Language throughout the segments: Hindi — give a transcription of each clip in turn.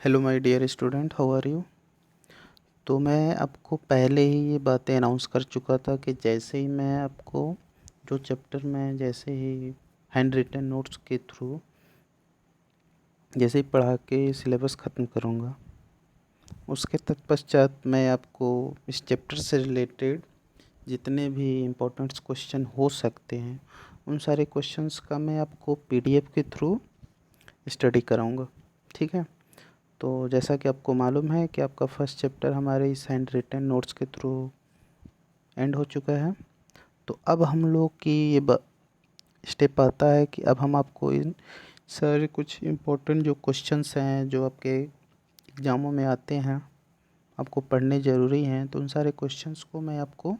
Hello my dear student, how are you. तो मैं आपको पहले ही ये बातें अनाउंस कर चुका था कि जैसे ही मैं आपको जो चैप्टर में जैसे ही हैंड रिटन नोट्स के थ्रू जैसे ही पढ़ा के सिलेबस ख़त्म करूँगा, उसके तत्पश्चात मैं आपको इस चैप्टर से रिलेटेड जितने भी इम्पोर्टेंट क्वेश्चन हो सकते हैं उन सारे क्वेश्चंस का मैं आपको पीडीएफ के थ्रू स्टडी कराऊँगा। ठीक है। तो जैसा कि आपको मालूम है कि आपका फर्स्ट चैप्टर हमारे इस हैंड रिटन नोट्स के थ्रू एंड हो चुका है। तो अब हम लोग की ये स्टेप आता है कि अब हम आपको इन सारे कुछ इम्पोर्टेंट जो क्वेश्चंस हैं जो आपके एग्ज़ामों में आते हैं, आपको पढ़ने ज़रूरी हैं, तो उन सारे क्वेश्चंस को मैं आपको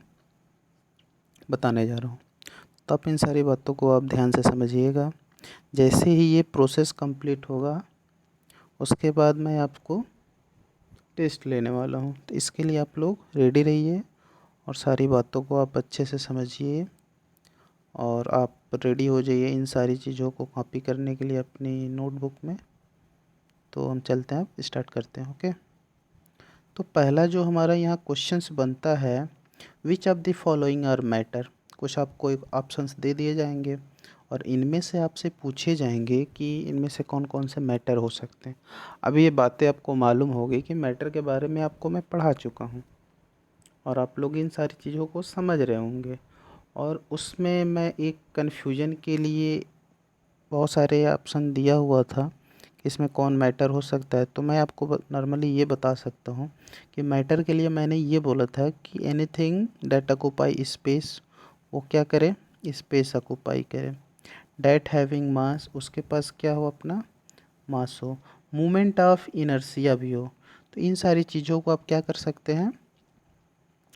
बताने जा रहा हूँ। तो आप इन सारी बातों को आप ध्यान से समझिएगा। जैसे ही ये प्रोसेस कंप्लीट होगा उसके बाद मैं आपको टेस्ट लेने वाला हूँ। तो इसके लिए आप लोग रेडी रहिए और सारी बातों को आप अच्छे से समझिए और आप रेडी हो जाइए इन सारी चीज़ों को कॉपी करने के लिए अपनी नोटबुक में। तो हम चलते हैं, अब स्टार्ट करते हैं। ओके। तो पहला जो हमारा यहाँ क्वेश्चंस बनता है, which of the following are matter. कुछ आपको एक ऑप्शंस दे दिए जाएंगे और इनमें से आपसे पूछे जाएंगे कि इनमें से कौन कौन से मैटर हो सकते हैं। अभी ये बातें आपको मालूम होगी कि मैटर के बारे में आपको मैं पढ़ा चुका हूँ और आप लोग इन सारी चीज़ों को समझ रहे होंगे। और उसमें मैं एक कन्फ्यूजन के लिए बहुत सारे ऑप्शन दिया हुआ था कि इसमें कौन मैटर हो सकता है। तो मैं आपको नॉर्मली ये बता सकता हूँ कि मैटर के लिए मैंने ये बोला था कि एनीथिंग दैट ऑक्यूपाई स्पेस, वो क्या करे, स्पेस ऑक्यूपाई करे। डैट हैविंग मास, उसके पास क्या हो, अपना मास हो। मूवमेंट ऑफ इनर्शिया भी हो। तो इन सारी चीज़ों को आप क्या कर सकते हैं,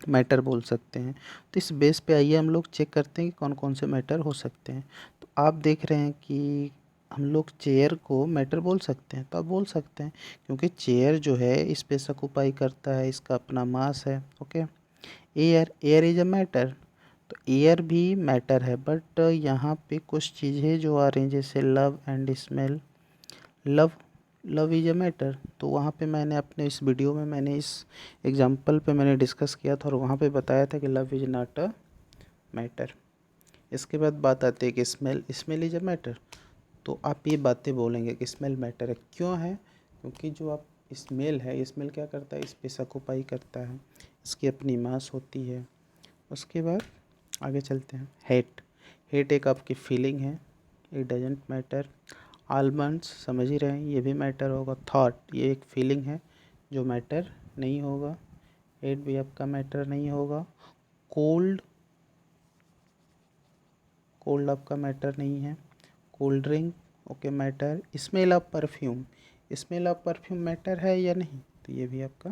मैटर बोल सकते हैं। तो इस बेस पे आइए हम लोग चेक करते हैं कि कौन कौन से मैटर हो सकते हैं। तो आप देख रहे हैं कि हम लोग चेयर को मैटर बोल सकते हैं, तो आप बोल सकते हैं क्योंकि चेयर जो है स्पेस ऑक्यूपाई करता है, इसका अपना मास है। Okay. Air is a matter, तो एयर भी मैटर है, बट यहाँ पे कुछ चीज़ें जो आ रही हैं जैसे love and smell. Love love is a matter, तो वहाँ पे मैंने अपने इस वीडियो में मैंने इस एग्जांपल पे मैंने डिस्कस किया था और वहाँ पे बताया था कि love is not a matter. इसके बाद बात आती है कि स्मेल इज अ मैटर। तो आप ये बातें बोलेंगे कि स्मेल मैटर है, क्यों है, क्योंकि जो आप स्मेल है, स्मेल क्या करता है, स्पेस ऑक्यूपाई करता है, इसकी अपनी मास होती है। उसके बाद आगे चलते हैं। हेट, हेट एक आपकी फीलिंग है, इट डजेंट मैटर। आलमंड्स समझ ही रहे हैं, ये भी मैटर होगा। थॉट, ये एक फीलिंग है जो मैटर नहीं होगा। हेट भी आपका मैटर नहीं होगा। कोल्ड, कोल्ड आपका मैटर नहीं है। Cold drink, okay, matter. Smell of perfume, smell of perfume matter है या नहीं, तो ये भी आपका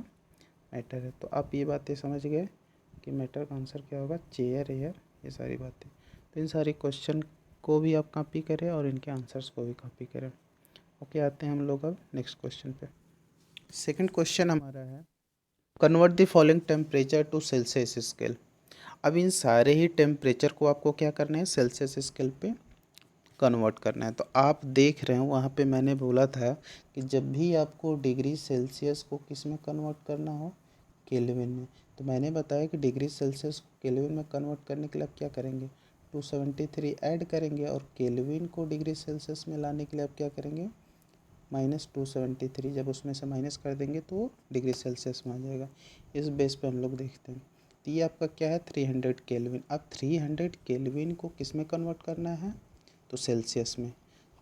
मैटर है। तो आप ये बातें समझ गए कि मैटर का आंसर क्या होगा, चेयर, एयर, ये सारी बातें। तो इन सारे क्वेश्चन को भी आप कॉपी करें और इनके आंसर्स को भी कॉपी करें। ओके, आते हैं हम लोग अब नेक्स्ट क्वेश्चन पे। सेकंड क्वेश्चन हमारा है, convert the following temperature to Celsius scale. अब इन सारे ही टेम्परेचर को आपको क्या करना है, सेल्सियस स्केल पे कन्वर्ट करना है। तो आप देख रहे हैं वहाँ पे मैंने बोला था कि जब भी आपको डिग्री सेल्सियस को किस में कन्वर्ट करना हो, केल्विन में। तो मैंने बताया कि डिग्री सेल्सियस को केल्विन में कन्वर्ट करने के लिए आप क्या करेंगे, 273 ऐड करेंगे और केल्विन को डिग्री सेल्सियस में लाने के लिए आप क्या करेंगे, -273। जब उसमें से माइनस कर देंगे तो वो डिग्री सेल्सियस में आ जाएगा। इस बेस पे हम लोग देखते हैं। तो ये आपका क्या है, 300 केल्विन। अब 300 केल्विन को किस में कन्वर्ट करना है, तो सेल्सियस में।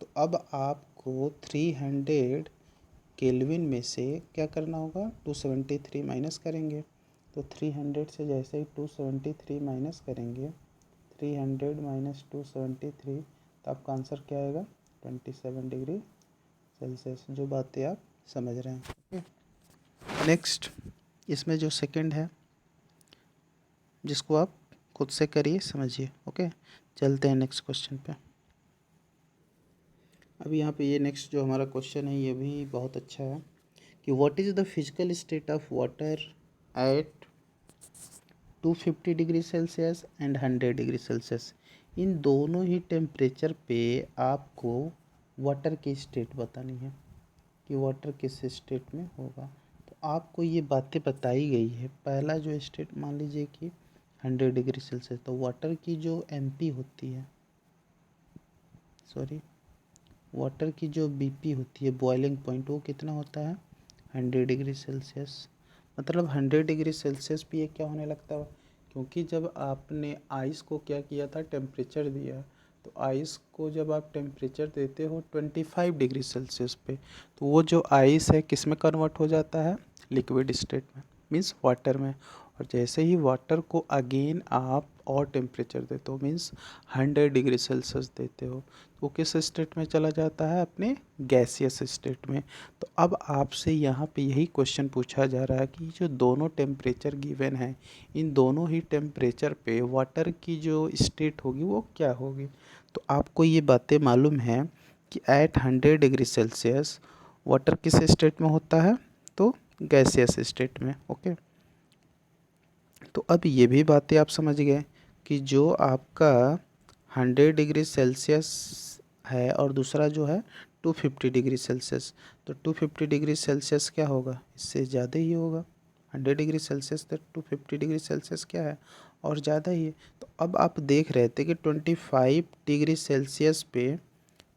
तो अब आपको 300 केल्विन में से क्या करना होगा, 273 माइनस करेंगे। तो 300 से जैसे ही 273 माइनस करेंगे, 300 माइनस 273, तो आपका आंसर क्या आएगा, 27 डिग्री सेल्सियस। जो बातें आप समझ रहे हैं। ओके। नेक्स्ट, इसमें जो सेकंड है जिसको आप खुद से करिए, समझिए। ओके, चलते हैं नेक्स्ट क्वेश्चन पे। अभी यहाँ पे ये नेक्स्ट जो हमारा क्वेश्चन है ये भी बहुत अच्छा है कि what is the physical state of water at 250 degree Celsius and 100 degree Celsius. इन दोनों ही टेम्परेचर पे आपको वाटर की स्टेट बतानी है कि वाटर किस स्टेट में होगा। तो आपको ये बातें बताई गई है। पहला जो स्टेट मान लीजिए कि 100 डिग्री सेल्सियस, तो वाटर की जो एमपी होती है, सॉरी, वाटर की जो बीपी होती है, बॉइलिंग पॉइंट, वो कितना होता है 100 डिग्री सेल्सियस। मतलब 100 डिग्री सेल्सियस भी ये क्या होने लगता है, क्योंकि जब आपने आइस को क्या किया था, टेम्परेचर दिया, तो आइस को जब आप टेम्परेचर देते हो 25 डिग्री सेल्सियस पे, तो वो जो आइस है किस में कन्वर्ट हो जाता है, लिक्विड स्टेट में, मीन्स वाटर में। और जैसे ही वाटर को अगेन आप और टेम्परेचर देते हो, मीन्स 100 डिग्री सेल्सियस देते हो, वो किस स्टेट में चला जाता है, अपने गैसियस स्टेट में। तो अब आपसे यहाँ पे यही क्वेश्चन पूछा जा रहा है कि जो दोनों टेम्परेचर गिवन है, इन दोनों ही टेम्परेचर पे वाटर की जो स्टेट होगी वो क्या होगी। तो आपको ये बातें मालूम है कि एट 100 डिग्री सेल्सियस वाटर किस स्टेट में होता है, तो गैसियस स्टेट में। ओके, तो अब ये भी बातें आप समझ गए कि जो आपका 100 डिग्री सेल्सियस है और दूसरा जो है 250 डिग्री सेल्सियस, तो 250 डिग्री सेल्सियस क्या होगा, इससे ज़्यादा ही होगा। 100 डिग्री सेल्सियस तो 250 डिग्री सेल्सियस क्या है, और ज़्यादा ही है। तो अब आप देख रहे थे कि 25 डिग्री सेल्सियस पे,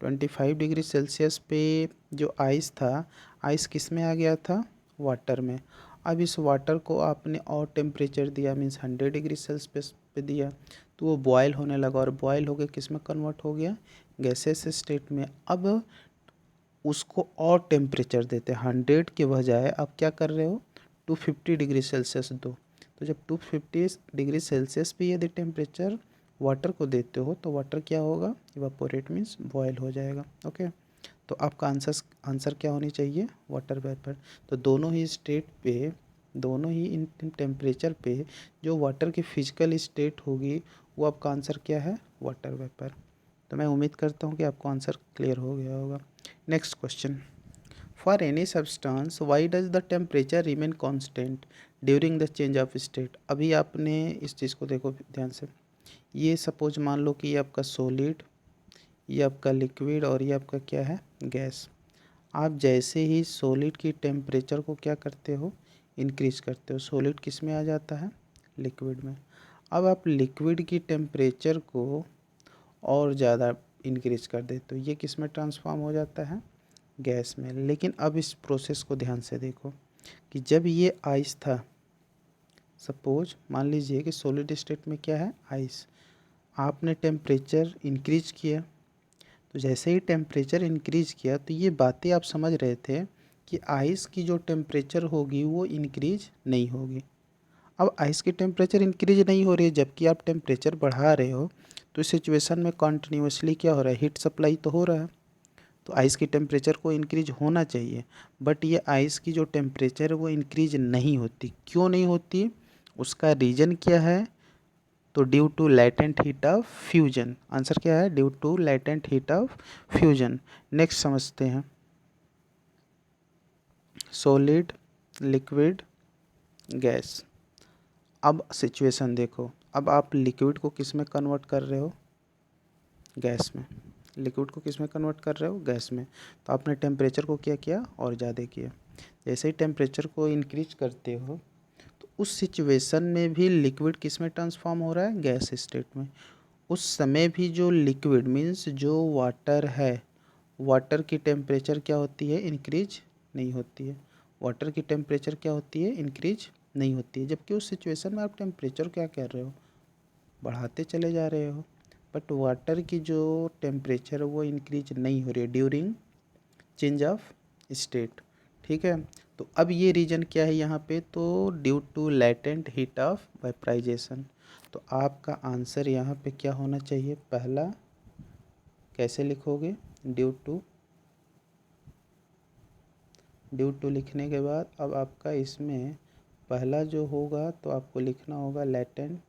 25 डिग्री सेल्सियस पे जो आइस था, आइस किस में आ गया था, वाटर में। अब इस वाटर को आपने और टेम्परेचर दिया, मीन्स 100 डिग्री सेल्सियस पे दिया, तो वो बॉयल होने लगा, और बॉयल होकर किस में कन्वर्ट हो गया, गैसेस स्टेट में। अब उसको और टेम्परेचर देते हैं, 100 के बजाय अब क्या कर रहे हो, 250 डिग्री सेल्सियस दो। तो जब 250 डिग्री सेल्सियस पे यदि टेम्परेचर वाटर को देते हो, तो वाटर क्या होगा, इवापोरेट, मीन्स बॉयल हो जाएगा। ओके, तो आपका आंसर क्या होनी चाहिए, वाटर वेपर। तो दोनों ही स्टेट पे, दोनों ही इन टेम्परेचर पे जो वाटर की फिजिकल स्टेट होगी, वो आपका आंसर क्या है, वाटर वेपर। तो मैं उम्मीद करता हूँ कि आपको आंसर क्लियर हो गया होगा। Next question, for any substance why does the temperature remain constant during the change of state. अभी आपने इस चीज़ को देखो ध्यान से, ये सपोज मान लो कि ये आपका सॉलिड, ये आपका लिक्विड, और ये आपका क्या है, गैस। आप जैसे ही सॉलिड की टेम्परेचर को क्या करते हो, इंक्रीज करते हो, सॉलिड किस में आ जाता है, लिक्विड में। अब आप लिक्विड की टेम्परेचर को और ज़्यादा इंक्रीज कर देते हो, ये किस में ट्रांसफॉर्म हो जाता है, गैस में। लेकिन अब इस प्रोसेस को ध्यान से देखो कि जब ये आइस था, सपोज मान लीजिए कि सॉलिड स्टेट में क्या है, आइस, आपने टेम्परेचर इंक्रीज किया, तो जैसे ही टेम्परेचर इंक्रीज किया, तो ये बातें आप समझ रहे थे कि आइस की जो टेम्परेचर होगी वो इंक्रीज नहीं होगी। अब आइस की टेम्परेचर इंक्रीज नहीं हो रही है, जबकि आप टेम्परेचर बढ़ा रहे हो, तो इस सिचुएशन में कॉन्टिन्यूसली क्या हो रहा है, हीट सप्लाई तो हो रहा है। तो आइस की टेम्परेचर को इंक्रीज होना चाहिए, बट ये आइस की जो टेम्परेचर है वो इंक्रीज नहीं होती। क्यों नहीं होती, उसका रीज़न क्या है, तो due to latent heat of fusion. Answer क्या है, due to latent heat of fusion. Next समझते हैं, सॉलिड, लिक्विड, गैस। अब सिचुएशन देखो, अब आप लिक्विड को किस में कन्वर्ट कर रहे हो, गैस में। लिक्विड को किस में कन्वर्ट कर रहे हो, गैस में। तो आपने टेम्परेचर को क्या किया, और ज़्यादा किया। जैसे ही टेम्परेचर को इंक्रीज करते हो, तो उस सिचुएशन में भी लिक्विड किस में ट्रांसफॉर्म हो रहा है, गैस स्टेट में। उस समय भी जो लिक्विड मीन्स जो वाटर है, वाटर की टेम्परेचर क्या होती है, इंक्रीज नहीं होती है। वाटर की टेम्परेचर क्या होती है, इंक्रीज नहीं होती है। जबकि उस सिचुएशन में आप टेम्परेचर क्या कर रहे हो, बढ़ाते चले जा रहे हो। बट वाटर की जो टेम्परेचर है वो इंक्रीज नहीं हो रही है ड्यूरिंग चेंज ऑफ स्टेट। ठीक है, तो अब ये रीजन क्या है यहाँ पे, तो due to latent heat of vaporisation. तो आपका आंसर यहाँ पे क्या होना चाहिए, पहला कैसे लिखोगे, ड्यू टू लिखने के बाद अब आपका इसमें पहला जो होगा, तो आपको लिखना होगा latent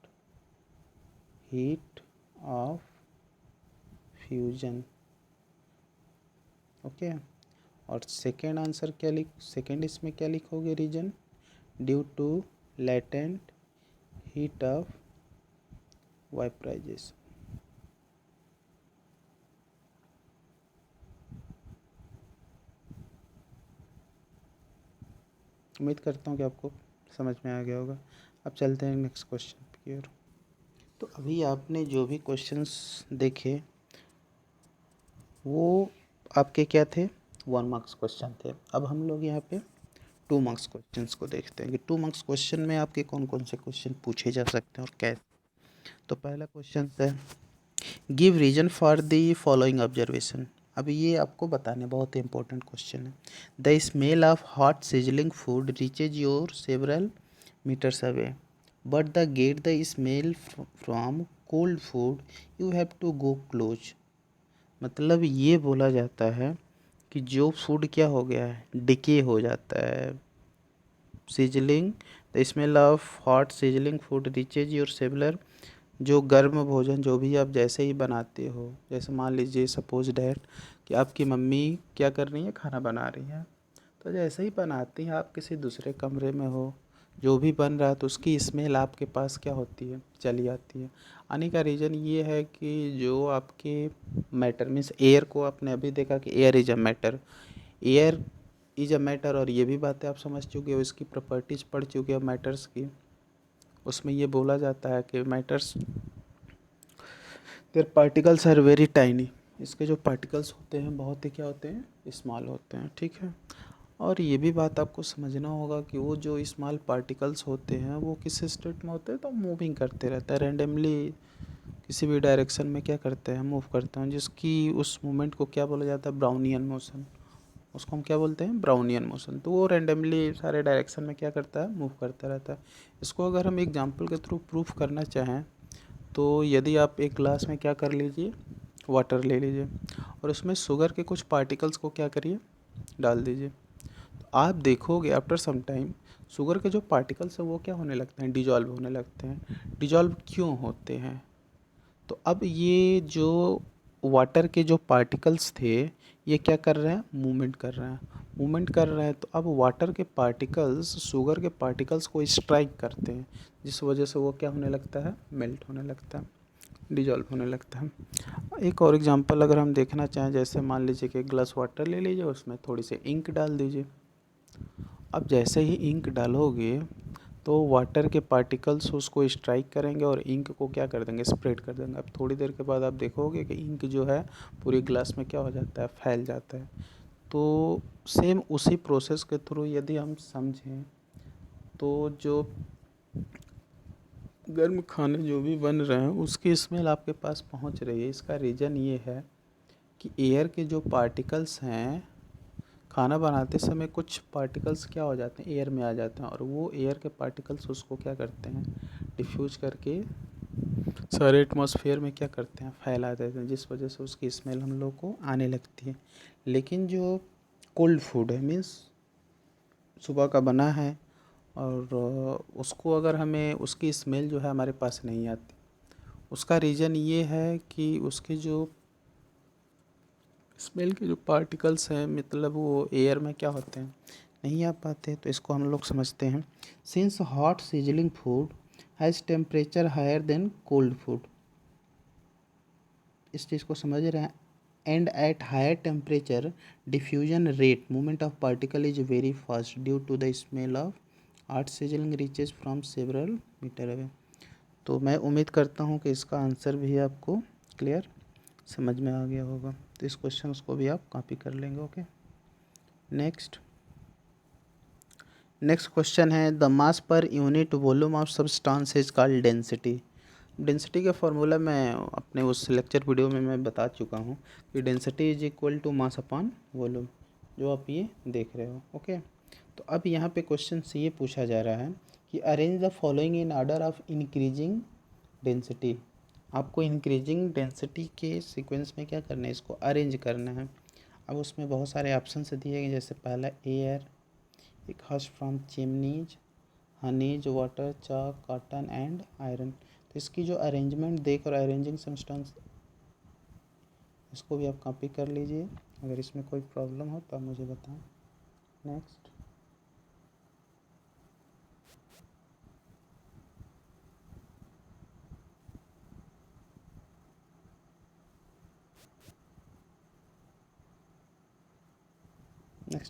heat of fusion. Okay, और सेकेंड आंसर क्या सेकेंड इसमें क्या लिखोगे, reason due to latent heat of vaporization. उम्मीद करता हूँ कि आपको समझ में आ गया होगा। अब चलते हैं नेक्स्ट क्वेश्चन की ओर। तो अभी आपने जो भी क्वेश्चंस देखे वो आपके क्या थे, 1 मार्क्स क्वेश्चन थे। अब हम लोग यहाँ पे 2 मार्क्स क्वेश्चंस को देखते हैं कि 2 मार्क्स क्वेश्चन में आपके कौन कौन से क्वेश्चन पूछे जा सकते हैं और कैसे। तो पहला क्वेश्चन है, give reason for the following observation. अब ये आपको बताने बहुत ही इंपॉर्टेंट क्वेश्चन है। The smell of hot sizzling food reaches your several metres away, but the get the smell from cold food you have to go close. मतलब ये बोला जाता है कि जो फूड क्या हो गया है, डिके हो जाता है। Sizzling, the smell of hot sizzling food reaches your several, जो गर्म भोजन जो भी आप जैसे ही बनाते हो, जैसे मान लीजिए सपोज डैट कि आपकी मम्मी क्या कर रही है, खाना बना रही है, तो जैसे ही बनाती हैं आप किसी दूसरे कमरे में हो, जो भी बन रहा है तो उसकी स्मेल आपके पास क्या होती है, चली आती है। आने का रीज़न ये है कि जो आपके मैटर मीन्स एयर को आपने अभी देखा कि air is a matter, air is a matter, और ये भी बातें आप समझ चुके हो, इसकी प्रॉपर्टीज़ पढ़ चुके हो मैटर्स की। उसमें ये बोला जाता है कि matters their particles are very tiny, इसके जो पार्टिकल्स होते हैं बहुत ही क्या होते हैं, स्मॉल होते हैं, ठीक है। और ये भी बात आपको समझना होगा कि वो जो स्मॉल पार्टिकल्स होते हैं वो किस स्टेट में होते हैं, तो मूविंग करते रहते हैं रैंडमली, किसी भी डायरेक्शन में क्या करते हैं, मूव करते हैं, जिसकी उस मूवमेंट को क्या बोला जाता है, ब्राउनियन मोशन। उसको हम क्या बोलते हैं, ब्राउनियन मोशन। तो वो रैंडमली सारे डायरेक्शन में क्या करता है, मूव करता रहता है। इसको अगर हम एग्जाम्पल के थ्रू प्रूफ करना चाहें तो यदि आप एक ग्लास में क्या कर लीजिए, वाटर ले लीजिए और उसमें शुगर के कुछ पार्टिकल्स को क्या करिए, डाल दीजिए, तो आप देखोगे आफ्टर सम टाइम शुगर के जो पार्टिकल्स हैं वो क्या होने लगते हैं, डिजॉल्व होने लगते हैं। डिजॉल्व क्यों होते हैं, तो अब ये जो वाटर के जो पार्टिकल्स थे ये क्या कर रहे हैं, मूवमेंट कर रहे हैं, मूवमेंट कर रहे हैं। तो अब वाटर के पार्टिकल्स शुगर के पार्टिकल्स को स्ट्राइक करते हैं, जिस वजह से वो क्या होने लगता है, मेल्ट होने लगता है, डिजॉल्व होने लगता है। एक और एग्जांपल अगर हम देखना चाहें, जैसे मान लीजिए कि एक ग्लास वाटर ले लीजिए, उसमें थोड़ी सी इंक डाल दीजिए। अब जैसे ही इंक डालोगे तो वाटर के पार्टिकल्स उसको स्ट्राइक करेंगे और इंक को क्या कर देंगे, स्प्रेड कर देंगे। अब थोड़ी देर के बाद आप देखोगे कि इंक जो है पूरी ग्लास में क्या हो जाता है, फैल जाता है। तो सेम उसी प्रोसेस के थ्रू यदि हम समझें तो जो गर्म खाने जो भी बन रहे हैं उसकी स्मेल आपके पास पहुंच रही है, इसका रीज़न ये है कि एयर के जो पार्टिकल्स हैं, खाना बनाते समय कुछ पार्टिकल्स क्या हो जाते हैं, एयर में आ जाते हैं, और वो एयर के पार्टिकल्स उसको क्या करते हैं, डिफ्यूज करके सारे एटमॉस्फेयर में क्या करते हैं, फैला देते हैं, जिस वजह से उसकी स्मेल हम लोग को आने लगती है। लेकिन जो कोल्ड फूड है मीन्स सुबह का बना है और उसको अगर हमें उसकी स्मेल जो है हमारे पास नहीं आती, उसका रीज़न ये है कि उसके जो स्मेल के जो पार्टिकल्स हैं मतलब वो एयर में क्या होते हैं, नहीं आ पाते। तो इसको हम लोग समझते हैं, since hot sizzling food has temperature higher than cold food, इस चीज़ को समझ रहे हैं, and at higher temperature diffusion rate movement of particle is very fast due to the smell of hot sizzling reaches from several metre away. तो मैं उम्मीद करता हूँ कि इसका आंसर भी आपको क्लियर समझ में आ गया होगा। तो इस क्वेश्चन को भी आप कॉपी कर लेंगे। ओके, नेक्स्ट क्वेश्चन है, the mass per unit volume of substance is called density. Density का फॉर्मूला मैं अपने उस लेक्चर वीडियो में मैं बता चुका हूँ कि density is equal to mass upon volume, जो आप ये देख रहे हो। ओके, तो अब यहाँ पे क्वेश्चन से ये पूछा जा रहा है कि arrange the following in order of increasing density. आपको इंक्रीजिंग डेंसिटी के सीक्वेंस में क्या करना है, इसको अरेंज करना है। अब उसमें बहुत सारे ऑप्शन दिए गए, जैसे पहला एयर, एक harsh from chimneys, honeys, water, chalk, cotton and iron. तो इसकी जो अरेंजमेंट देख और अरेंजिंग सब्सटेंस, इसको भी आप कॉपी कर लीजिए। अगर इसमें कोई प्रॉब्लम हो तो आप मुझे बताएं। नेक्स्ट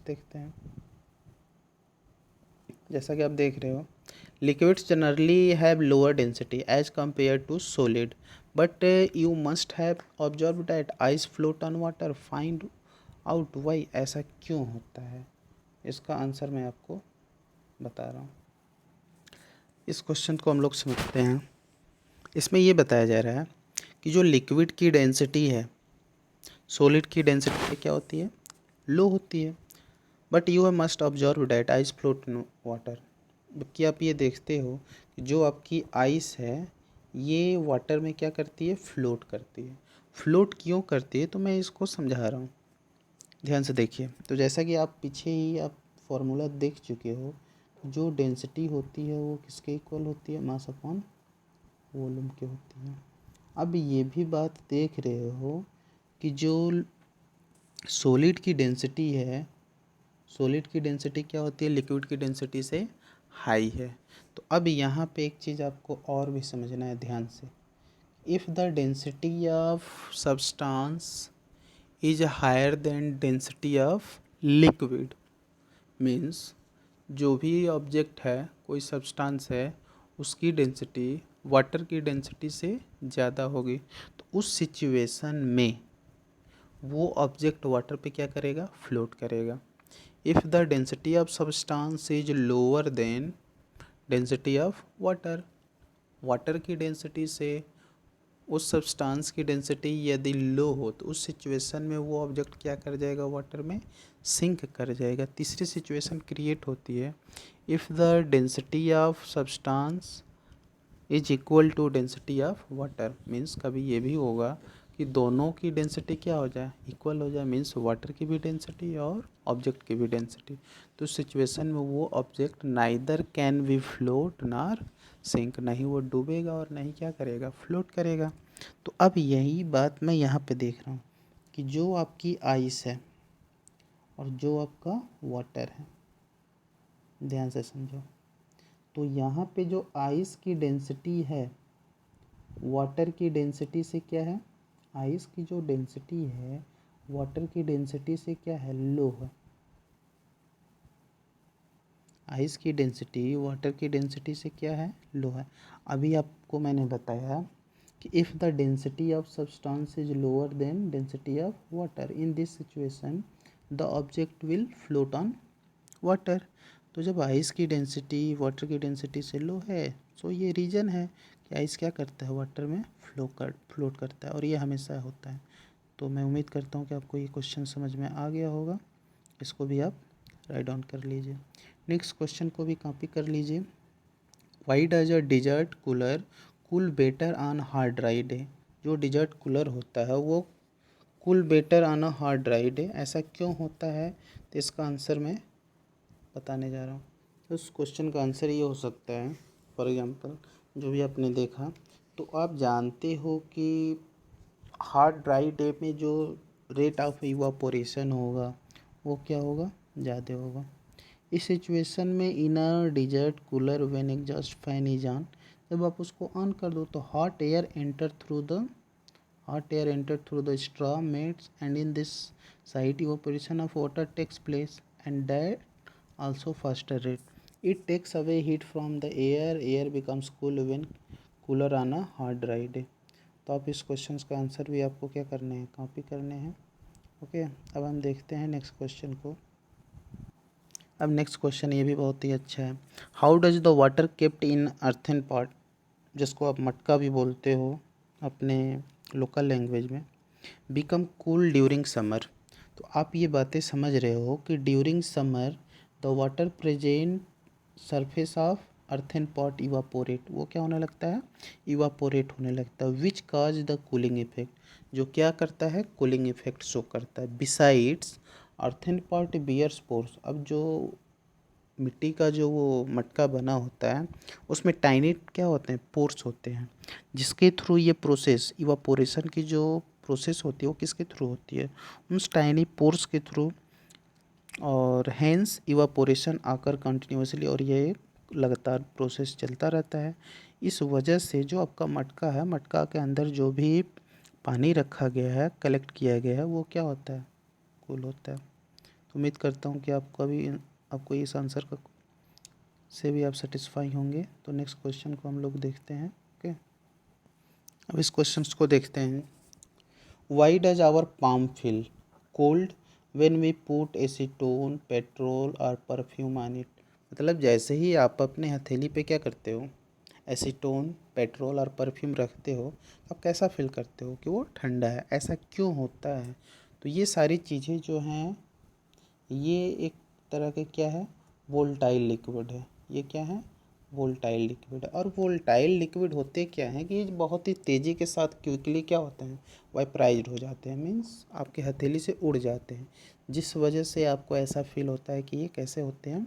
देखते हैं। जैसा कि आप देख रहे हो, liquids generally have lower density as compare to solid, but you must have observe that ice float on water, find out why. ऐसा क्यों होता है, इसका आंसर मैं आपको बता रहा हूँ। इस क्वेश्चन को हम लोग समझते हैं। इसमें ये बताया जा रहा है कि जो लिक्विड की डेंसिटी है, सॉलिड की डेंसिटी क्या होती है, लो होती है, but you must observe that ice float in water. कि आप ये देखते हो कि जो आपकी आइस है ये वाटर में क्या करती है, फ्लोट करती है। फ्लोट क्यों करती है, तो मैं इसको समझा रहा हूँ, ध्यान से देखिए। तो जैसा कि आप पीछे ही आप फॉर्मूला देख चुके हो, जो डेंसिटी होती है वो किसके इक्वल होती है, मास अपॉन वॉल्यूम की होती है। अब ये भी बात देख रहे हो कि जो सॉलिड की डेंसिटी है, सॉलिड की डेंसिटी क्या होती है, लिक्विड की डेंसिटी से हाई है। तो अब यहाँ पे एक चीज़ आपको और भी समझना है ध्यान से। If the density of substance is higher than density of liquid, means जो भी ऑब्जेक्ट है, कोई सब्सटेंस है, उसकी डेंसिटी वाटर की डेंसिटी से ज़्यादा होगी, तो उस सिचुएशन में वो ऑब्जेक्ट वाटर पे क्या करेगा, फ्लोट करेगा। If the density of substance is lower than density of water, water की डेंसिटी से उस सब्सटेंस की डेंसिटी यदि लो हो तो उस सिचुएशन में वो ऑब्जेक्ट क्या कर जाएगा, वाटर में सिंक कर जाएगा। तीसरी सिचुएशन क्रिएट होती है, if the density of substance is equal to density of water, means कभी ये भी होगा कि दोनों की डेंसिटी क्या हो जाए, इक्वल हो जाए, मीन्स वाटर की भी डेंसिटी और ऑब्जेक्ट की भी डेंसिटी। तो सिचुएशन में वो object neither can be float नार सिंक, नहीं वो डूबेगा और नहीं क्या करेगा, फ्लोट करेगा। तो अब यही बात मैं यहाँ पे देख रहा हूँ कि जो आपकी आइस है और जो आपका वाटर है, ध्यान से समझो। तो यहाँ पे जो आइस की डेंसिटी है वाटर की डेंसिटी से क्या है, आइस की जो डेंसिटी है वाटर की डेंसिटी से क्या है, लो है। आइस की डेंसिटी वाटर की डेंसिटी से क्या है, लो है। अभी आपको मैंने बताया कि if the density of substance is lower than density of water, in this situation the object will float on water. तो जब आइस की डेंसिटी वाटर की डेंसिटी से लो है, सो ये रीज़न है कि आइस क्या करता है, वाटर में फ्लोट करता है, और ये हमेशा होता है। तो मैं उम्मीद करता हूँ कि आपको ये क्वेश्चन समझ में आ गया होगा। इसको भी आप राइट डाउन कर लीजिए। नेक्स्ट क्वेश्चन को भी कॉपी कर लीजिए। Why does a desert cooler cool better on hard dry day. जो डिजर्ट कूलर होता है वो cool better on a hard dry day, ऐसा क्यों होता है, तो इसका आंसर मैं बताने जा रहा हूँ। तो उस क्वेश्चन का आंसर ये हो सकता है, फॉर एग्जांपल जो भी आपने देखा, तो आप जानते हो कि हार्ड ड्राई डे में जो रेट ऑफ इवापोरेशन होगा वो क्या होगा, ज़्यादा होगा। इस सिचुएशन में in a desert cooler when exhaust fan is on, जब आप उसको ऑन कर दो तो hot air enter through the straw mates, and in this site evaporation of water takes place, and that also faster rate. It takes away heat from the air becomes cool when cooler on a hard dry day. तो आप इस क्वेश्चन का आंसर भी आपको क्या करने हैं, कॉपी करने हैं। ओके, अब हम देखते हैं नेक्स्ट क्वेश्चन को। अब नेक्स्ट क्वेश्चन ये भी बहुत ही अच्छा है। How does the water kept in earthen pot, जिसको आप मटका भी बोलते हो अपने लोकल लैंग्वेज में, बिकम कूल ड्यूरिंग समर। तो आप ये बातें समझ रहे हो कि during summer the water present surface of earthen pot evaporate, वो क्या होने लगता है, इवापोरेट होने लगता है, विच काज द कूलिंग इफेक्ट, जो क्या करता है, कूलिंग इफेक्ट शो करता है। Besides earthen pot beer spores, अब जो मिट्टी का जो वो मटका बना होता है उसमें टाइनी क्या होते हैं, पोर्स होते हैं, जिसके थ्रू ये प्रोसेस इवापोरेशन की जो प्रोसेस होती है वो किसके थ्रू होती है, उन टाइनी पोर्स के थ्रू, और हैंस इवापोरेशन आकर कंटिन्यूसली, और ये लगातार प्रोसेस चलता रहता है। इस वजह से जो आपका मटका है, मटका के अंदर जो भी पानी रखा गया है, कलेक्ट किया गया है, वो क्या होता है, कूल होता है। तो उम्मीद करता हूँ कि आपको इस आंसर का से भी आप सेटिस्फाई होंगे। तो नेक्स्ट क्वेश्चन को हम लोग देखते हैं। ओके, अब इस क्वेश्चन को देखते हैं। Why does our palm feel cold when we put acetone petrol और परफ्यूम ऑन इट। मतलब जैसे ही आप अपने हथेली पे क्या करते हो, एसीटोन पेट्रोल और परफ्यूम रखते हो, तो आप कैसा फील करते हो कि वो ठंडा है। ऐसा क्यों होता है? तो ये सारी चीज़ें जो हैं, ये एक तरह के क्या है, वोल्टाइल लिक्विड है। ये क्या है, वोल्टाइल लिक्विड है। और वोल्टाइल लिक्विड होते क्या हैं कि ये बहुत ही तेज़ी के साथ क्विकली क्या होते हैं, वाइपराइज्ड हो जाते हैं, मीन्स आपके हथेली से उड़ जाते हैं, जिस वजह से आपको ऐसा फील होता है कि ये कैसे होते हैं,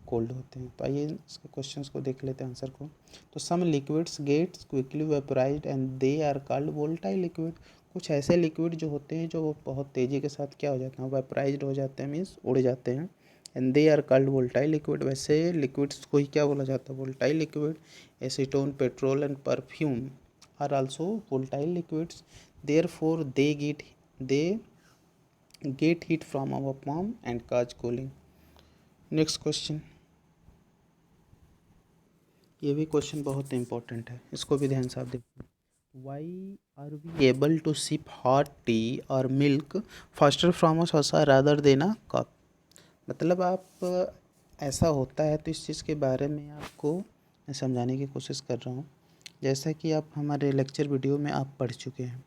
कोल्ड होते हैं। तो आइए इसके क्वेश्चंस को देख लेते हैं, आंसर को। तो some liquids gets quickly vaporized and they are called volatile liquid. कुछ ऐसे लिक्विड जो होते हैं जो बहुत तेज़ी के साथ क्या हो जाते हैं, वेपराइज्ड हो जाते हैं, मीन्स उड़ जाते हैं, and they are called volatile liquid. वैसे लिक्विड्स को ही क्या बोला जाता है, volatile liquid. Acetone petrol and perfume are also volatile liquids, therefore they get heat from our palm and cause cooling. Next question, ये भी क्वेश्चन बहुत इंपॉर्टेंट है, इसको भी ध्यान से आप देखिए। Why are we able to sip hot tea और milk faster from a saucer rather than a cup. मतलब आप, ऐसा होता है, तो इस चीज़ के बारे में आपको मैं समझाने की कोशिश कर रहा हूँ। जैसा कि आप हमारे लेक्चर वीडियो में आप पढ़ चुके हैं,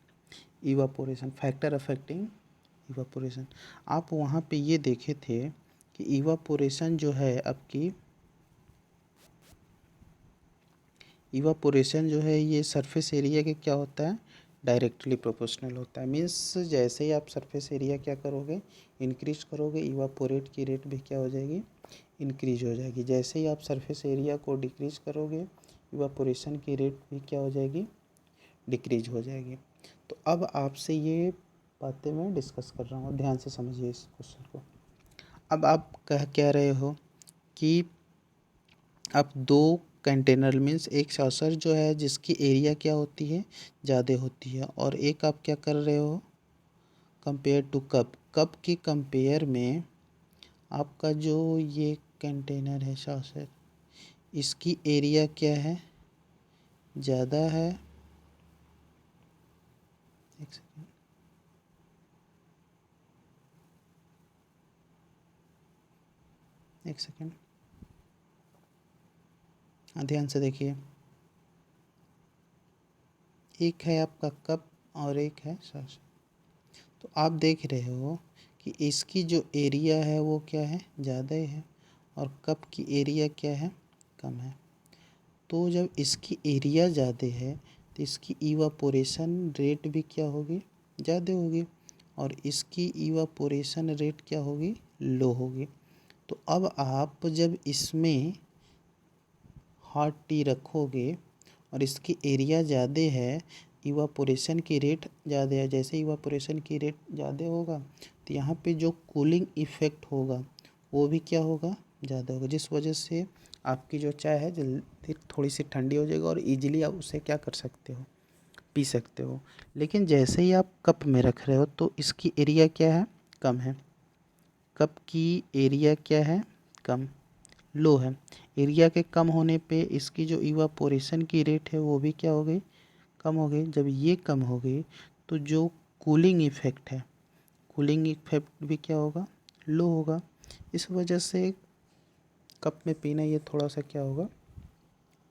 इवापोरेशन, फैक्टर अफेक्टिंग इवापोरेशन। आप वहाँ पे ये देखे थे कि इवापोरेशन जो है आपकी, इवापोरेशन जो है ये सरफेस एरिया के क्या होता है, डायरेक्टली प्रोपोर्शनल होता है। मीन्स जैसे ही आप सरफेस एरिया क्या करोगे, इंक्रीज करोगे, इवापोरेट की रेट भी क्या हो जाएगी, इंक्रीज हो जाएगी। जैसे ही आप सरफेस एरिया को डिक्रीज करोगे, इवापोरेशन की रेट भी क्या हो जाएगी, डिक्रीज हो जाएगी। तो अब आपसे ये बातें मैं डिस्कस कर रहा हूँ, ध्यान से समझिए इस क्वेश्चन को। अब आप कह रहे हो कि अब दो कंटेनर, मीन्स एक सॉसर जो है जिसकी एरिया क्या होती है, ज़्यादा होती है, और एक आप क्या कर रहे हो, कंपेयर टू कप, कप के कंपेयर में आपका जो ये कंटेनर है सॉसर, इसकी एरिया क्या है, ज़्यादा है। एक सेकेंड, एक सेकेंड, हाँ ध्यान से देखिए। एक है आपका कप और एक है सॉसर। तो आप देख रहे हो कि इसकी जो एरिया है वो क्या है, ज़्यादा है, और कप की एरिया क्या है, कम है। तो जब इसकी एरिया ज़्यादा है तो इसकी इवापोरेशन रेट भी क्या होगी, ज़्यादा होगी, और इसकी इवापोरेशन रेट क्या होगी, लो होगी। तो अब आप जब इसमें हॉट टी रखोगे और इसकी एरिया ज़्यादा है, इवापोरेशन की रेट ज़्यादा है, जैसे इवापोरेशन की रेट ज़्यादा होगा तो यहाँ पे जो कूलिंग इफ़ेक्ट होगा वो भी क्या होगा, ज़्यादा होगा, जिस वजह से आपकी जो चाय है जल्दी थोड़ी सी ठंडी हो जाएगी और इजीली आप उसे क्या कर सकते हो, पी सकते हो। लेकिन जैसे ही आप कप में रख रहे हो तो इसकी एरिया क्या है, कम है, कप की एरिया क्या है, कम, लो है। एरिया के कम होने पे इसकी जो इवापोरेशन की रेट है वो भी क्या हो गई, कम हो गई। जब ये कम हो गई तो जो कूलिंग इफ़ेक्ट है, कूलिंग इफ़ेक्ट भी क्या होगा, लो होगा। इस वजह से कप में पीना ये थोड़ा सा क्या होगा,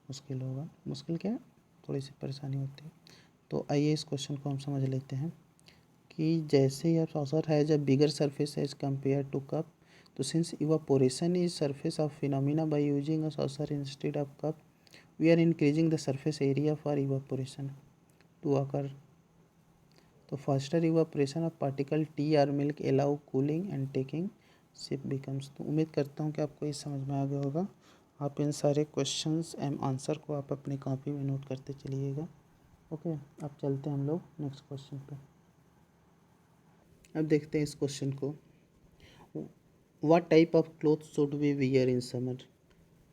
मुश्किल होगा। मुश्किल क्या है, थोड़ी सी परेशानी होती है। तो आइए इस क्वेश्चन को हम समझ लेते हैं कि जैसे ही सॉसर है जब bigger surface as compare to cup, तो since evaporation is surface of phenomena by using a saucer instead of cup, we are increasing the surface area for evaporation to occur. तो faster evaporation of particle tea और milk allow cooling and taking sip becomes. तो उम्मीद करता हूँ कि आपको ये समझ में आ गया होगा। आप इन सारे क्वेश्चंस एंड आंसर को आप अपनी कॉपी में नोट करते चलिएगा। ओके, अब चलते हैं हम लोग नेक्स्ट क्वेश्चन पे। अब देखते हैं इस क्वेश्चन को। What type of cloth should we wear in summer.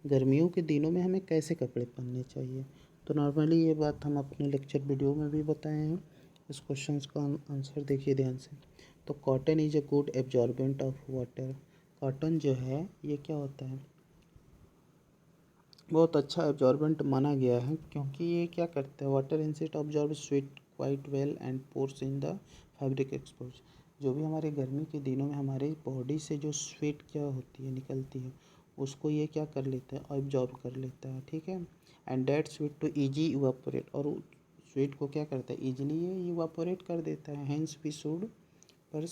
गर्मियों के दिनों में हमें कैसे कपड़े पहनने चाहिए। तो नॉर्मली ये बात हम अपने लेक्चर वीडियो में भी बताए हैं। इस क्वेश्चन का आंसर देखिए ध्यान से। तो cotton is a good absorbent of water. Cotton जो है ये क्या होता है, बहुत अच्छा एब्जॉर्बेंट माना गया है, क्योंकि ये क्या करता है, water inset absorb sweat quite well and pores in the fabric expose. जो भी हमारे गर्मी के दिनों में हमारे बॉडी से जो स्वेट क्या होती है, निकलती है, उसको ये क्या कर लेता है, ऑब्जॉर्ब कर लेता है, ठीक है। And that sweat to easy evaporate, और स्वेट को क्या करता है, ईजिली ये इवापोरेट कर देता है। हेंस वी शुड पर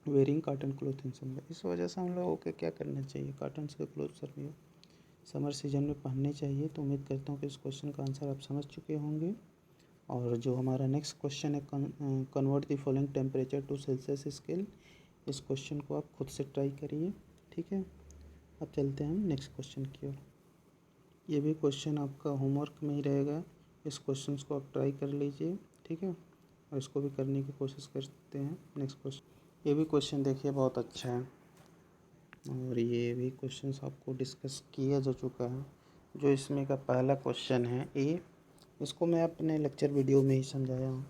wearing cotton cloth in summer. इस वजह से हम लोगों को क्या करना चाहिए, कॉटन के क्लोथ सर्दियों समर सीजन में पहनने चाहिए। तो उम्मीद करता हूँ कि इस क्वेश्चन का आंसर आप समझ चुके होंगे। और जो हमारा नेक्स्ट क्वेश्चन है, convert the following temperature to Celsius scale, इस क्वेश्चन को आप खुद से ट्राई करिए, ठीक है। अब चलते हैं हम नेक्स्ट क्वेश्चन की ओर। ये भी क्वेश्चन आपका होमवर्क में ही रहेगा, इस क्वेश्चन को आप ट्राई कर लीजिए, ठीक है, और इसको भी करने की कोशिश करते हैं। नेक्स्ट क्वेश्चन, ये भी क्वेश्चन देखिए बहुत अच्छा है, और ये भी क्वेश्चंस आपको डिस्कस किया जा चुका है। जो इसमें का पहला क्वेश्चन है ए, इसको मैं अपने लेक्चर वीडियो में ही समझाया हूँ,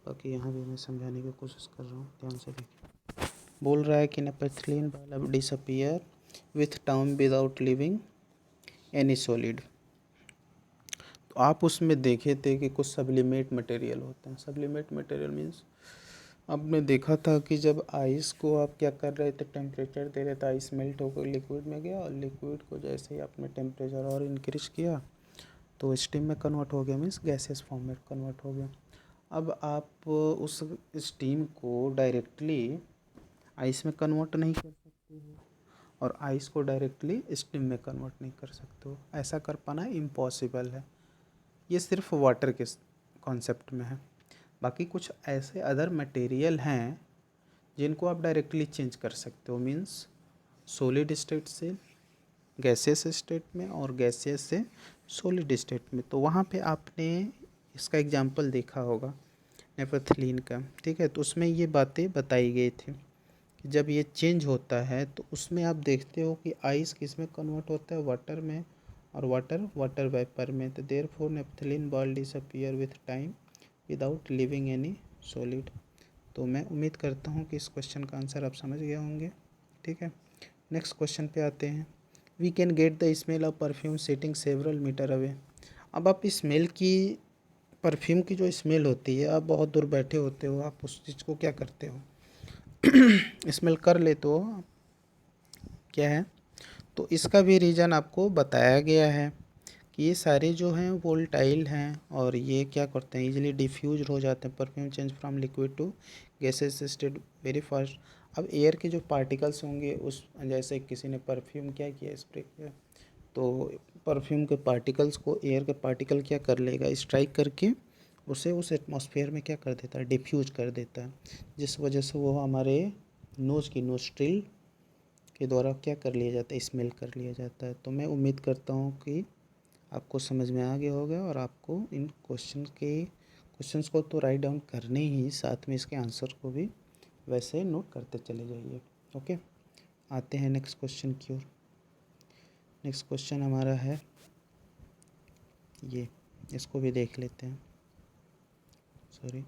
बाकी यहाँ भी मैं समझाने की कोशिश कर रहा हूँ, ध्यान से देखिए। बोल रहा है कि नेपेथिलीन वाला disappear with time without leaving any solid. तो आप उसमें देखे थे कि कुछ सब्लिमेट मटेरियल होते हैं। सब्लिमेट मटेरियल मीन्स आपने देखा था कि जब आइस को आप क्या कर रहे थे, टेम्परेचर दे रहे थे, आइस मेल्ट होकर लिक्विड में गया, और लिक्विड को जैसे ही आपने टेम्परेचर और इंक्रीज किया तो स्टीम में कन्वर्ट हो गया, मीन्स गैसेस फॉर्म में कन्वर्ट हो गया। अब आप उस स्टीम को डायरेक्टली आइस में कन्वर्ट नहीं कर सकते हो, और आइस को डायरेक्टली स्टीम में कन्वर्ट नहीं कर सकते हो। ऐसा कर पाना इम्पॉसिबल है। ये सिर्फ वाटर के कॉन्सेप्ट में है। बाकी कुछ ऐसे अदर मटेरियल हैं जिनको आप डायरेक्टली चेंज कर सकते हो, मीन्स सॉलिड स्टेट से गैसियस स्टेट में और गैसियस से सॉलिड स्टेट में। तो वहाँ पे आपने इसका एग्जांपल देखा होगा नेपथलीन का, ठीक है। तो उसमें ये बातें बताई गई थी कि जब ये चेंज होता है तो उसमें आप देखते हो कि आइस किस में कन्वर्ट होता है, वाटर में, और वाटर वाटर वेपर में। तो therefore naphthalene ball disappear with time without leaving any solid. तो मैं उम्मीद करता हूँ कि इस क्वेश्चन का आंसर आप समझ गए होंगे, ठीक है। नेक्स्ट क्वेश्चन पे आते हैं। We can get the smell of perfume sitting several metre away. अब आप स्मेल की, परफ्यूम की जो स्मेल होती है, आप बहुत दूर बैठे होते हो, आप उस चीज़ को क्या करते हो, स्मेल कर लेते हो, क्या है। तो इसका भी रीज़न आपको बताया गया है कि ये सारे जो हैं वोल्टाइल हैं, और ये क्या करते हैं, इजीली डिफ्यूज हो जाते हैं। Perfume change from liquid to gases state very fast. अब एयर के जो पार्टिकल्स होंगे, उस जैसे किसी ने परफ्यूम क्या किया, स्प्रे किया, तो परफ्यूम के पार्टिकल्स को एयर के पार्टिकल क्या कर लेगा, स्ट्राइक करके उसे उस एटमॉस्फेयर में क्या कर देता है, डिफ्यूज कर देता है, जिस वजह से वो हमारे नोज़ की नोस्ट्रिल के द्वारा क्या कर लिया जाता है, स्मेल कर लिया जाता है। तो मैं उम्मीद करता हूँ कि आपको समझ में आ गया होगा, और आपको इन क्वेश्चंस को तो राइट डाउन करने ही, साथ में इसके आंसर को भी वैसे नोट करते चले जाइए, ओके। आते हैं नेक्स्ट क्वेश्चन की ओर। नेक्स्ट क्वेश्चन हमारा है ये, इसको भी देख लेते हैं, सॉरी।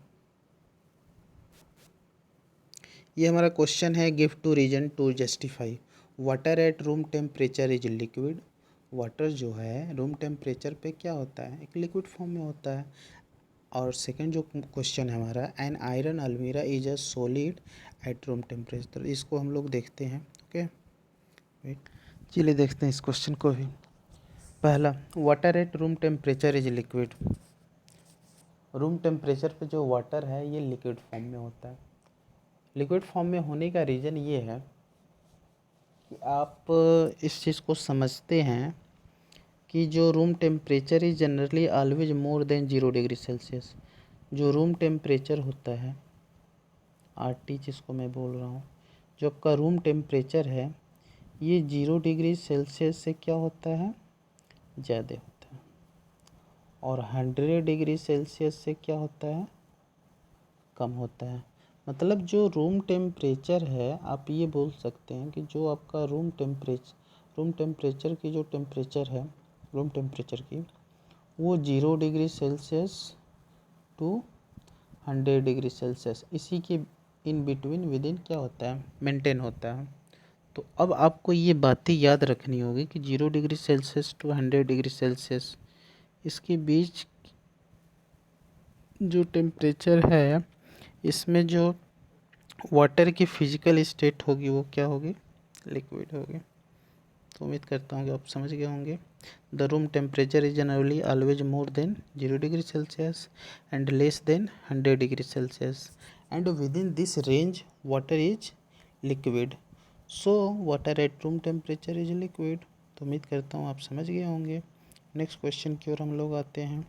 ये हमारा क्वेश्चन है, give two reason to justify water at room temperature is liquid. Water जो है रूम टेम्परेचर पे क्या होता है, एक लिक्विड फॉर्म में होता है। और सेकंड जो क्वेश्चन है हमारा, N iron almirah is a solid at room temperature. इसको हम लोग देखते हैं, ओके, वेट, चलिए देखते हैं इस क्वेश्चन को भी। पहला, water at room temperature is liquid. Room temperature पे जो वाटर है ये लिक्विड फॉर्म में होता है। लिक्विड फॉर्म में होने का रीज़न ये है कि आप इस चीज़ को समझते हैं कि जो room temperature is generally always more than 0 degree Celsius. जो रूम टेम्परेचर होता है, RT जिसको मैं बोल रहा हूँ, जो आपका रूम टेम्परेचर है, ये 0 डिग्री सेल्सियस से क्या होता है, ज़्यादा होता है। और 100 डिग्री सेल्सियस से क्या होता है, कम होता है। मतलब जो रूम टेम्परेचर है, आप ये बोल सकते हैं कि जो आपका रूम टेम्परेचर की जो टेम्परेचर है, रूम टेम्परेचर की, वो 0 degree Celsius to 100 degree Celsius, इसी के इन बिटवीन विद इन क्या होता है, मेंटेन होता है। तो अब आपको ये बातें याद रखनी होगी कि 0 degree Celsius to 100 degree Celsius इसके बीच जो टेम्परेचर है, इसमें जो वाटर की फिजिकल स्टेट होगी वो क्या होगी, लिक्विड होगी। तो उम्मीद करता हूँ कि आप समझ गए होंगे। The room temperature is generally always more than 0 degree Celsius and less than 100 degree Celsius and with in this range water is liquid. So water at room temperature is liquid. तो उम्मीद करता हूँ आप समझ गए होंगे। नेक्स्ट क्वेश्चन की ओर हम लोग आते हैं।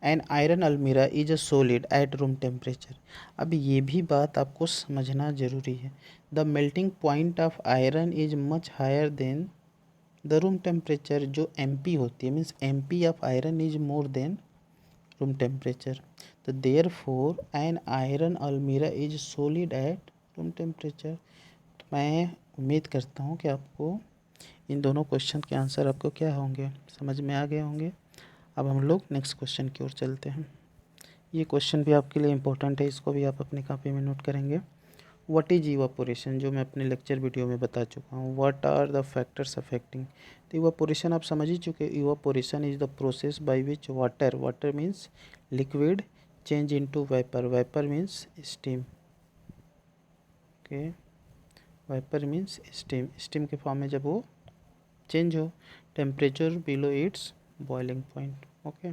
An iron almirah is a solid at room temperature. अब ये भी बात आपको समझना ज़रूरी है। The melting point of iron is much higher than the room temperature. जो एम पी होती है means M P of iron is more than room temperature. तो therefore an iron almirah is solid at room temperature. तो मैं उम्मीद करता हूँ कि आपको इन दोनों क्वेश्चन के आंसर आपको क्या होंगे, समझ में आ गए होंगे। अब हम लोग नेक्स्ट क्वेश्चन की ओर चलते हैं। ये क्वेश्चन भी आपके लिए इम्पोर्टेंट है, इसको भी आप अपनी कॉपी में नोट करेंगे। व्हाट इज इवापोरेशन, जो मैं अपने लेक्चर वीडियो में बता चुका हूँ। What are the factors affecting. तो इवापोरेशन आप समझ ही चुके। Evaporation is the process by which water means liquid change into vapour. Vapour means steam. Okay, vapour means steam. Steam के फॉर्म में जब वो चेंज हो temperature below its boiling point. Okay,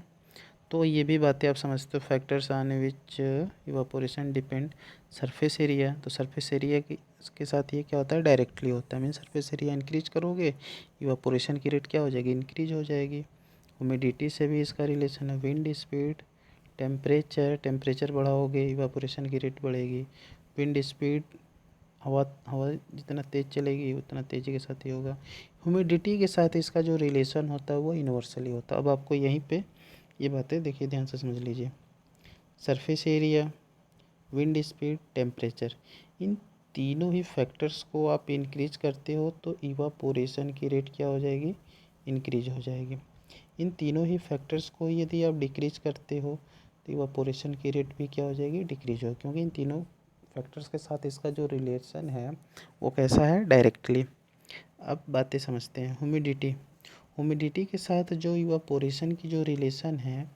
तो ये भी बातें आप समझते हो। फैक्टर्स आने which evaporation depend surface area. तो सरफेस एरिया के साथ ये क्या होता है, डायरेक्टली होता है। मीन सरफेस एरिया इंक्रीज करोगे इवापोरेशन की रेट क्या हो जाएगी, इंक्रीज हो जाएगी। ह्यूमिडिटी से भी इसका रिलेशन है। विंड स्पीड, टेम्परेचर बढ़ाओगे इवापोरेशन की रेट बढ़ेगी। विंड स्पीड, हवा हवा जितना तेज़ चलेगी उतना तेज़ी के साथ ही होगा। ह्यूमिडिटी के साथ इसका जो रिलेशन होता है वो यूनिवर्सली होता है। अब आपको यहीं पे ये बातें देखिए, ध्यान से समझ लीजिए। Surface area, wind speed, temperature, इन तीनों ही फैक्टर्स को आप इंक्रीज करते हो तो इवापोरेशन की रेट क्या हो जाएगी, इंक्रीज हो जाएगी। इन तीनों ही फैक्टर्स को यदि आप डिक्रीज करते हो तो इवापोरेशन की रेट भी क्या हो जाएगी, डिक्रीज हो, क्योंकि इन तीनों फैक्टर्स के साथ इसका जो रिलेशन है वो कैसा है, डायरेक्टली। अब बातें समझते हैं। ह्यूमिडिटी के साथ जो इवापोरेशन की जो रिलेशन है,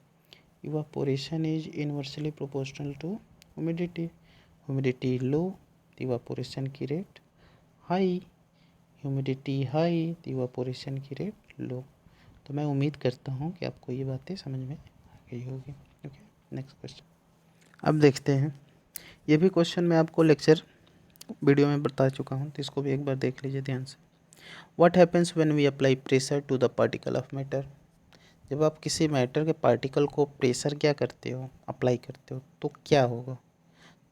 evaporation is inversely proportional to humidity. Humidity low तो इवापोरेशन की रेट हाई, ह्यूमिडिटी हाई तो इवापोरेशन की रेट लो। तो मैं उम्मीद करता हूँ कि आपको ये बातें समझ में आ गई होगी। ओके, नेक्स्ट क्वेश्चन अब देखते हैं। ये भी क्वेश्चन मैं आपको लेक्चर वीडियो में बता चुका हूँ, तो इसको भी एक बार देख लीजिए ध्यान से। What happens when we apply pressure to the particle of matter. जब आप किसी मैटर के पार्टिकल को प्रेशर क्या करते हो, अप्लाई करते हो, तो क्या होगा।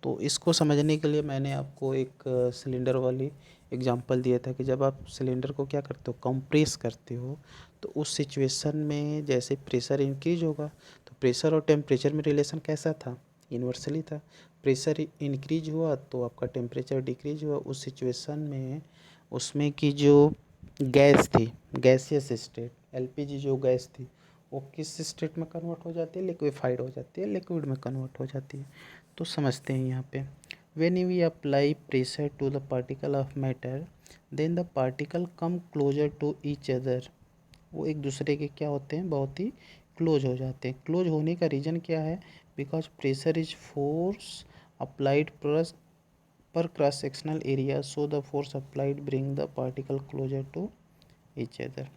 तो इसको समझने के लिए मैंने आपको एक सिलेंडर वाली एग्जांपल दिया था कि जब आप सिलेंडर को क्या करते हो, कंप्रेस करते हो, तो उस सिचुएशन में जैसे प्रेशर इंक्रीज होगा तो प्रेशर और टेम्परेचर में रिलेशन कैसा था, इन्वर्सली था। प्रेशर इंक्रीज हुआ तो आपका टेम्परेचर डिक्रीज हुआ। उस सिचुएशन में उसमें की जो गैस थी, गैसियस स्टेट, एलपीजी जो गैस थी वो किस स्टेट में कन्वर्ट हो जाती है, लिक्विफाइड हो जाती है, लिक्विड में कन्वर्ट हो जाती है। तो समझते हैं यहाँ पे। When we apply pressure to the particle of matter then the particle come closer to each other. वो एक दूसरे के क्या होते हैं, बहुत ही क्लोज हो जाते हैं। क्लोज होने का रीज़न क्या है, because pressure is force applied per cross sectional area, so the force applied bring the particle closer to each other.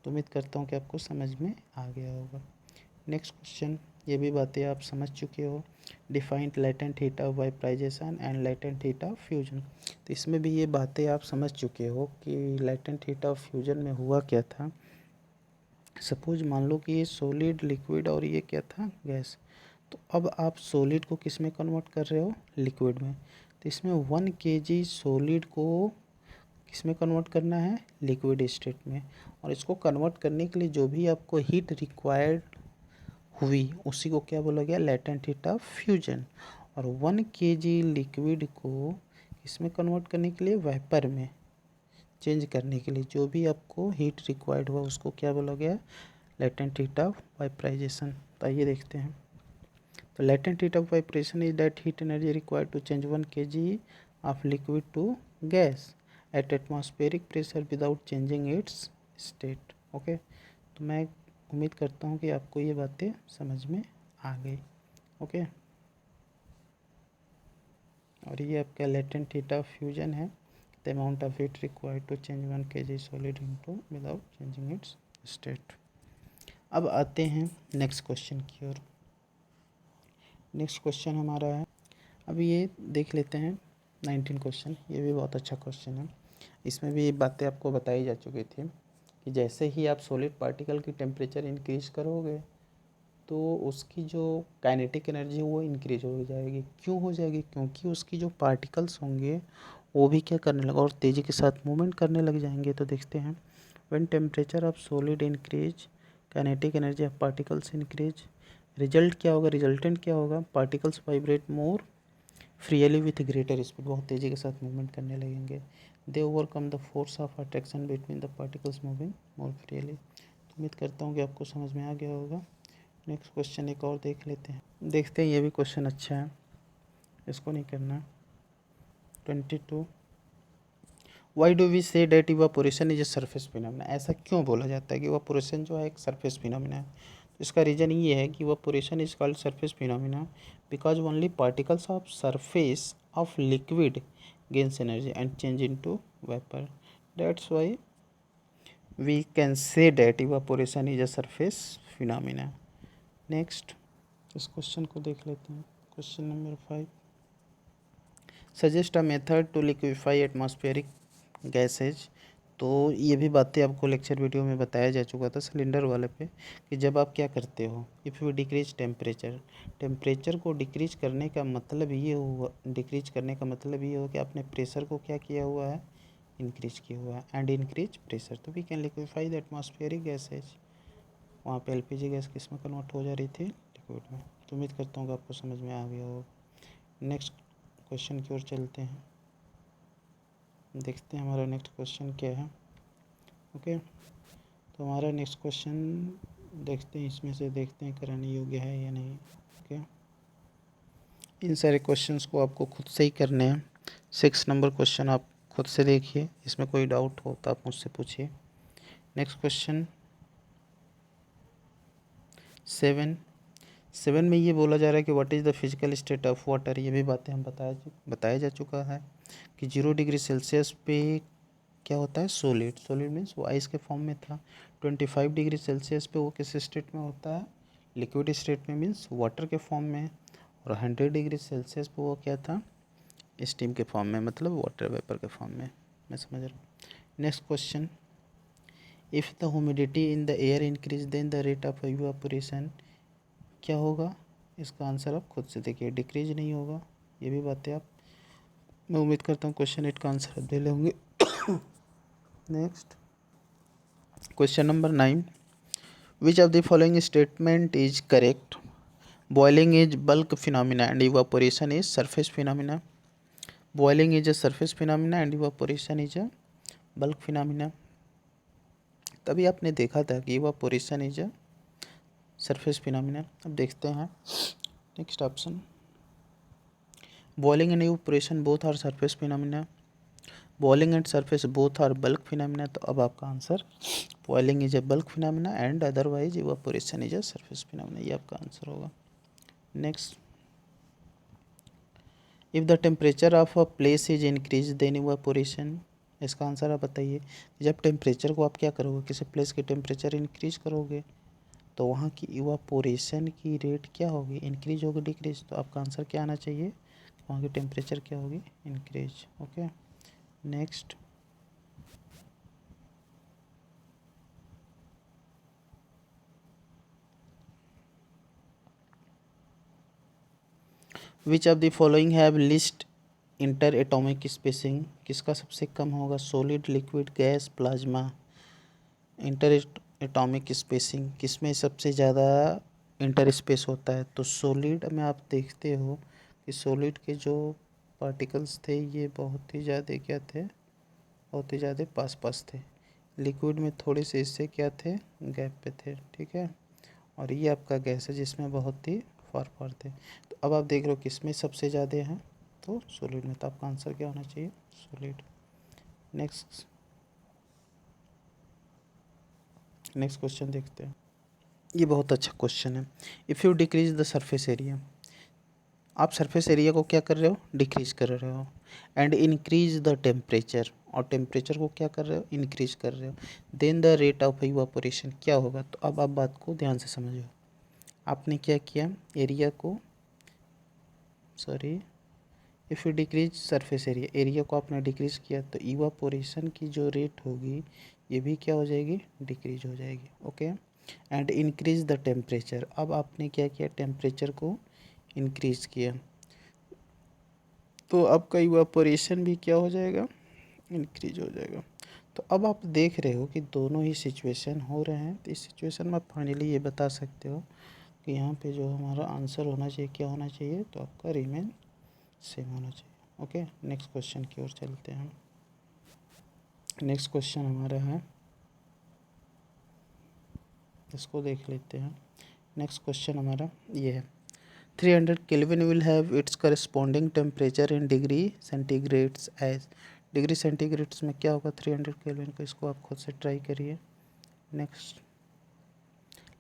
तो उम्मीद करता हूँ कि आपको समझ में आ गया होगा। नेक्स्ट क्वेश्चन, ये भी बातें आप समझ चुके हो। Defined latent heat of vaporization and latent heat of fusion. तो इसमें भी ये बातें आप समझ चुके हो कि लेटेंट हीट ऑफ फ्यूजन में हुआ क्या था। सपोज मान लो कि ये सॉलिड, लिक्विड और ये क्या था, गैस। तो अब आप सॉलिड को किस में कन्वर्ट कर रहे हो, लिक्विड में। तो इसमें 1 kg सॉलिड को किस में कन्वर्ट करना है, लिक्विड स्टेट में। और इसको कन्वर्ट करने के लिए जो भी आपको हीट रिक्वायर्ड हुई उसी को क्या बोला गया, लेटेंट हीट ऑफ फ्यूजन। और 1 kg लिक्विड को इसमें कन्वर्ट करने के लिए, वेपर में चेंज करने के लिए जो भी आपको हीट रिक्वायर्ड हुआ उसको क्या बोला गया, लेटेंट हीट ऑफ वाइपराइजेशन। तो आइए देखते हैं। तो latent heat of vaporization is that heat energy required to change 1 kg of liquid to gas at atmospheric pressure without changing its state. Okay, तो मैं उम्मीद करता हूँ कि आपको ये बातें समझ में आ गई। ओके, और ये आपका लेटेंट हीट ऑफ फ्यूजन है, the amount of heat required to change 1 kg solid into without changing its state. अब आते हैं नेक्स्ट क्वेश्चन की ओर। नेक्स्ट क्वेश्चन हमारा है, अब ये देख लेते हैं 19 क्वेश्चन। ये भी बहुत अच्छा क्वेश्चन है। इसमें भी बातें आपको बताई जा चुकी थी कि जैसे ही आप सॉलिड पार्टिकल की टेम्परेचर इंक्रीज करोगे तो उसकी जो काइनेटिक एनर्जी वो इंक्रीज हो जाएगी। क्यों हो जाएगी? क्योंकि उसकी जो पार्टिकल्स होंगे वो भी क्या करने लगा, और तेज़ी के साथ मूवमेंट करने लग जाएंगे। तो देखते हैं, when temperature of solid increase kinetic energy of particles increase, result क्या होगा, रिजल्टेंट क्या होगा, particles vibrate more freely with greater speed, बहुत तेज़ी के साथ मूवमेंट करने लगेंगे। They overcome the force of attraction between the particles moving more freely. तो उम्मीद करता हूँ कि आपको समझ में आ गया होगा। नेक्स्ट क्वेश्चन एक और देख लेते हैं। देखते हैं, ये भी क्वेश्चन अच्छा है, इसको नहीं करना। 22, why do we say that evaporation is a surface phenomena. ऐसा क्यों बोला जाता है कि इवापोरेशन जो है एक सरफेस फिनोमिना है? तो इसका रीज़न ये है कि evaporation is called surface phenomena because only particles of surface of liquid gains energy and change into vapour, that's why we can say that evaporation is a surface phenomena. Next, इस क्वेश्चन को देख लेते हैं। Question number 5, suggest a method to liquefy atmospheric gases. तो ये भी बातें आपको लेक्चर वीडियो में बताया जा चुका था सिलेंडर वाले पे, कि जब आप क्या करते हो, if you decrease temperature, temperature को डिक्रीज करने का मतलब ये हुआ, डिक्रीज करने का मतलब ये हुआ कि आपने प्रेशर को क्या किया हुआ है, इंक्रीज किया हुआ है, एंड इंक्रीज प्रेशर, तो we can liquefy the atmospheric gases. वहाँ पे एलपीजी गैस किस में कन्वर्ट हो जा रही थी, लिक्विड में। तो उम्मीद करता हूँ कि आपको समझ में आ गया होगा। नेक्स्ट क्वेश्चन की ओर चलते हैं, देखते हैं हमारा नेक्स्ट क्वेश्चन क्या है। ओके, तो हमारा नेक्स्ट क्वेश्चन देखते हैं, इसमें से देखते हैं कराने योग्य है या नहीं। ओके, इन सारे क्वेश्चंस को आपको खुद से ही करने हैं। 6 नंबर क्वेश्चन आप खुद से देखिए, इसमें कोई डाउट हो तो आप मुझसे पूछिए। नेक्स्ट क्वेश्चन 7 में ये बोला जा रहा है कि what is the physical state of water. ये भी बातें हम बताया जा चुका है कि 0 डिग्री सेल्सियस पे क्या होता है, सॉलिड। सॉलिड मीन्स वो आइस के फॉर्म में था। 25 डिग्री सेल्सियस पे वो किस स्टेट में होता है, लिक्विड स्टेट में, मीन्स वाटर के फॉर्म में। और 100 डिग्री सेल्सियस पे वो क्या था, स्टीम के फॉर्म में, मतलब वाटर वेपर के फॉर्म में। मैं समझ रहा हूँ। Next question, if the humidity in the air increase then the rate of evaporation, क्या होगा? इसका आंसर आप खुद से देखिए, डिक्रीज नहीं होगा। ये भी बातें आप, मैं उम्मीद करता हूँ क्वेश्चन 8 का आंसर आप दे लेंगे। Next question number 9, which of the following statement is correct, boiling is bulk phenomena and evaporation is surface phenomena. Boiling is a surface phenomena and evaporation is a bulk phenomena. तभी आपने देखा था कि evaporation is a surface phenomena. अब देखते हैं next option, boiling and evaporation both are surface phenomena, boiling and surface both are bulk phenomena. तो अब आपका answer boiling is a bulk phenomena and otherwise evaporation is a surface phenomena, ये आपका आंसर होगा। Next, if the temperature of a place is increase then evaporation. इसका आंसर आप बताइए। जब टेम्परेचर को आप क्या करोगे, किसी प्लेस की टेम्परेचर इंक्रीज करोगे तो वहाँ की इवापोरेशन की रेट क्या होगी, इंक्रीज होगी, डिक्रीज। तो आपका आंसर क्या आना चाहिए, वहाँ की टेम्परेचर क्या होगी, increase. Okay, next, which of the following have list inter atomic spacing. किसका सबसे कम होगा, solid, liquid, gas, plasma. Inter atomic spacing किसमें सबसे ज़्यादा इंटर स्पेस होता है, तो सॉलिड में आप देखते हो कि सॉलिड के जो पार्टिकल्स थे ये बहुत ही ज़्यादा क्या थे, बहुत ही ज़्यादा पास पास थे। लिक्विड में थोड़े से इससे क्या थे, गैप पे थे, ठीक है। और ये आपका गैस है जिसमें बहुत ही फार फार थे। तो अब आप देख रहे हो किस में सबसे ज़्यादा हैं, तो सॉलिड में। तो आपका आंसर क्या होना चाहिए, सॉलिड। नेक्स्ट क्वेश्चन देखते हैं। ये बहुत अच्छा क्वेश्चन है। If you decrease the surface area, आप सरफेस एरिया को क्या कर रहे हो, डिक्रीज कर रहे हो, एंड इंक्रीज द टेम्परेचर, और टेम्परेचर को क्या कर रहे हो, इंक्रीज कर रहे हो, then the rate of evaporation क्या होगा। तो अब आप बात को ध्यान से समझो। आपने क्या किया, एरिया को, sorry, if you decrease surface area, area को आपने डिक्रीज किया तो इवापोरेशन की जो रेट होगी ये भी क्या हो जाएगी, डिक्रीज हो जाएगी। Okay, and increase the temperature, अब आपने क्या किया, टेम्परेचर को इंक्रीज किया तो आपका इवापोरेशन भी क्या हो जाएगा, इंक्रीज हो जाएगा। तो अब आप देख रहे हो कि दोनों ही सिचुएशन हो रहे हैं। तो इस सिचुएशन में आप फाइनली ये बता सकते हो कि यहाँ पे जो हमारा आंसर होना चाहिए क्या होना चाहिए, तो आपका रिमेन सेम होना चाहिए। ओके, नेक्स्ट क्वेश्चन की ओर चलते हैं। नेक्स्ट क्वेश्चन हमारा है, इसको देख लेते हैं। नेक्स्ट क्वेश्चन हमारा ये है, 300 kelvin will have its corresponding temperature in degree centigrades as, degree centigrades में क्या होगा 300 केल्विन को, इसको आप खुद से ट्राई करिए। Next,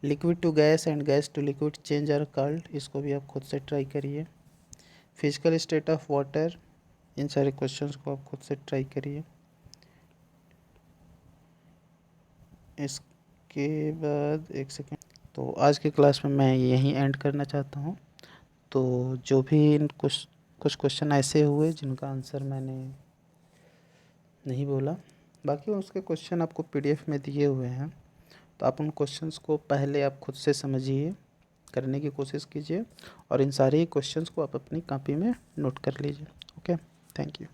liquid to gas and gas to liquid change are called, इसको भी आप खुद से ट्राई करिए। फिजिकल स्टेट ऑफ वाटर, इन सारे क्वेश्चंस को आप खुद से ट्राई करिए। इसके बाद एक सेकेंड, तो आज की क्लास में मैं यहीं एंड करना चाहता हूँ। तो जो भी इन कुछ क्वेश्चन ऐसे हुए जिनका आंसर मैंने नहीं बोला, बाकी उसके क्वेश्चन आपको पीडीएफ में दिए हुए हैं, तो आप उन क्वेश्चंस को पहले आप खुद से समझिए, करने की कोशिश कीजिए, और इन सारे क्वेश्चंस को आप अपनी कॉपी में नोट कर लीजिए। Okay, thank you.